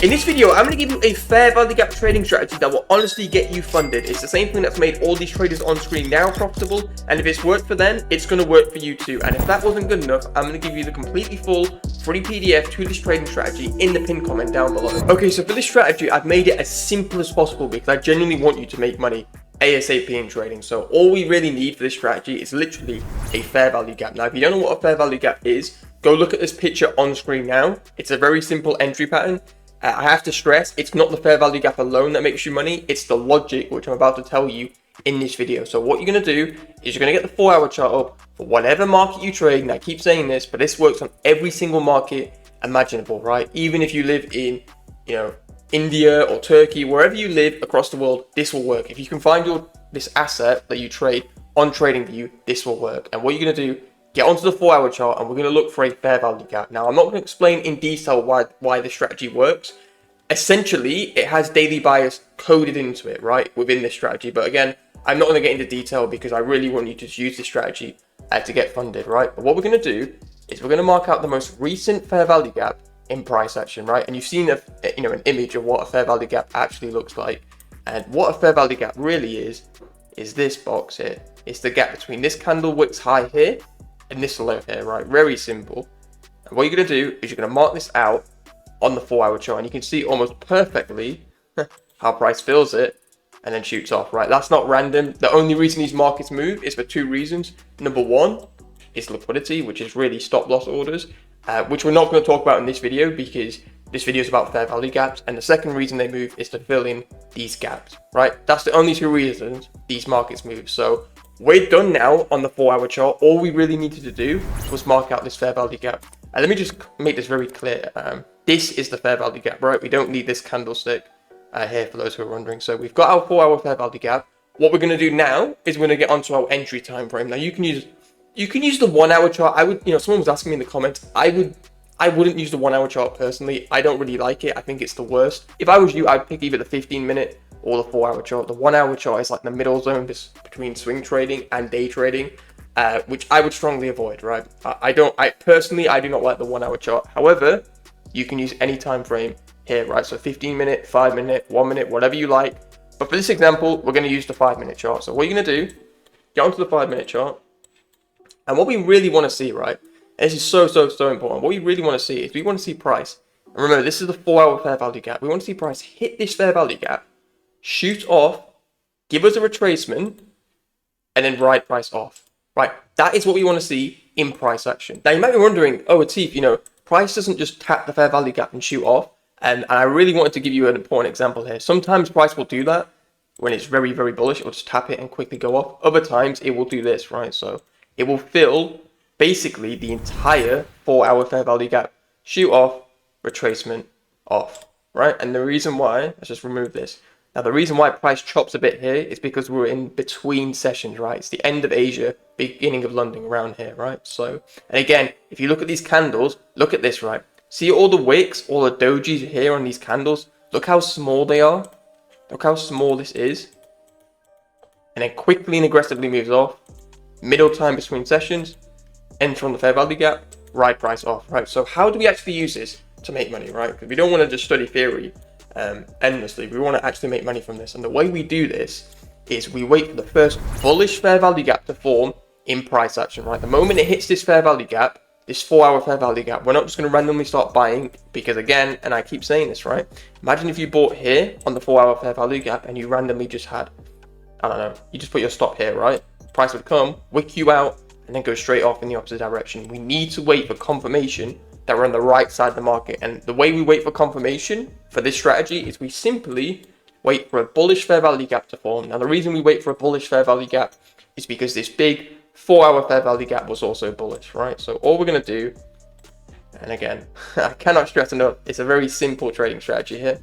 In this video, I'm going to give you a fair value gap trading strategy that will honestly get you funded. It's the same thing that's made all these traders on screen now profitable, and if it's worked for them, it's going to work for you too. And if that wasn't good enough, I'm going to give you the completely full free PDF to this trading strategy in the pinned comment down below. Okay, so for this strategy, I've made it as simple as possible because I genuinely want you to make money ASAP in trading. So all we really need for this strategy is literally a fair value gap. Now, if you don't know what a fair value gap is, go look at this picture on screen now. It's a very simple entry pattern. I have to stress, it's not the fair value gap alone that makes you money, it's the logic which I'm about to tell you in this video. So what you're going to do is you're going to get the 4-hour chart up for whatever market you trade, and I keep saying this, but this works on every single market imaginable, right? Even if you live in, India or Turkey, wherever you live across the world, this will work. If you can find this asset that you trade on TradingView, this will work. And what you're going to do, get onto the 4-hour chart and we're going to look for a fair value gap. Now, I'm not going to explain in detail why this strategy works. Essentially, it has daily bias coded into it, right, within this strategy. But again, I'm not going to get into detail because I really want you to use this strategy to get funded, right? But what we're going to do is we're going to mark out the most recent fair value gap in price action, right? And you've seen an image of what a fair value gap actually looks like. And what a fair value gap really is this box here. It's the gap between this candle wicks high here and this low here, right? Very simple. And what you're going to do is you're going to mark this out on the 4-hour chart, and you can see almost perfectly how price fills it and then shoots off, right? That's not random. The only reason these markets move is for two reasons. Number one is liquidity, which is really stop loss orders, which we're not going to talk about in this video because this video is about fair value gaps. And the second reason they move is to fill in these gaps, right? That's the only two reasons these markets move. So we're done now on the 4-hour chart. All we really needed to do was mark out this fair value gap. And let me just make this very clear. This is the fair value gap, right? We don't need this candlestick here for those who are wondering. So we've got our 4-hour fair value gap. What we're going to do now is we're going to get onto our entry time frame. Now you can use the 1-hour chart. I would, someone was asking me in the comments. I wouldn't use the 1-hour chart personally. I don't really like it. I think it's the worst. If I was you, I'd pick either the 15-minute or the 4-hour chart. The 1-hour chart is like the middle zone between swing trading and day trading, which I would strongly avoid, right? I personally do not like the 1-hour chart. However, you can use any time frame here, right? So 15-minute, 5-minute, 1 minute, whatever you like. But for this example, we're going to use the 5-minute chart. So what you're going to do, get onto the 5-minute chart. And what we really want to see, right? And this is so important. What we really want to see is we want to see price. And remember, this is the 4-hour fair value gap. We want to see price hit this fair value gap, shoot off, give us a retracement, and then ride price off, right? That is what we want to see in price action. Now, you might be wondering, oh, Atif, price doesn't just tap the fair value gap and shoot off. And I really wanted to give you an important example here. Sometimes price will do that when it's very, very bullish. It will just tap it and quickly go off. Other times, it will do this, right? So it will fill basically the entire 4-hour fair value gap, shoot off, retracement, off, right? And the reason why, let's just remove this. Now, the reason why price chops a bit here is because we're in between sessions, right? It's the end of Asia, beginning of London around here, right? So, and again, if you look at these candles, look at this, right? See all the wicks, all the dojis here on these candles? Look how small they are. Look how small this is. And then quickly and aggressively moves off. Middle time between sessions, enter on the fair value gap, ride price off, right? So how do we actually use this to make money, right? Because we don't want to just study theory endlessly. We want to actually make money from this. And the way we do this is we wait for the first bullish fair value gap to form in price action, right? The moment it hits this fair value gap, this 4-hour fair value gap, we're not just going to randomly start buying because again, and I keep saying this, right? Imagine if you bought here on the 4-hour fair value gap and you randomly just had, I don't know, you just put your stop here, right? Price would come, wick you out, and then go straight off in the opposite direction. We need to wait for confirmation that we're on the right side of the market. And the way we wait for confirmation for this strategy is we simply wait for a bullish fair value gap to form. Now, the reason we wait for a bullish fair value gap is because this big 4-hour fair value gap was also bullish, right? So all we're going to do, and again, I cannot stress enough, it's a very simple trading strategy here.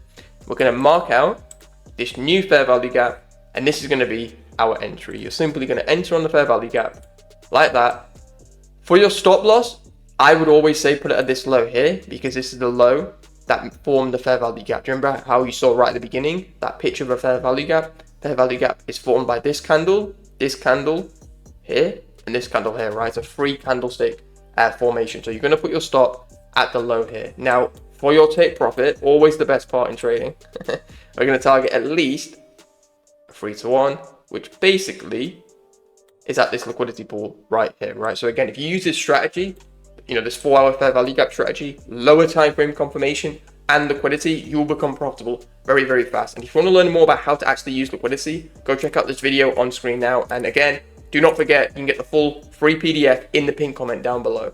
We're going to mark out this new fair value gap, and this is going to be our entry. You're simply going to enter on the fair value gap like that. For your stop loss, I would always say put it at this low here because this is the low that formed the fair value gap. Do you remember how you saw right at the beginning, that picture of a fair value gap? Fair value gap is formed by this candle here, and this candle here, right? It's a 3 candlestick formation. So you're going to put your stop at the low here. Now, for your take profit, always the best part in trading, we're going to target at least a 3-to-1, which basically is at this liquidity pool right here, right? So again, if you use this strategy, this 4-hour fair value gap strategy, lower time frame confirmation and liquidity, you will become profitable very, very fast. And if you want to learn more about how to actually use liquidity, go check out this video on screen now. And again, do not forget, you can get the full free PDF in the pinned comment down below.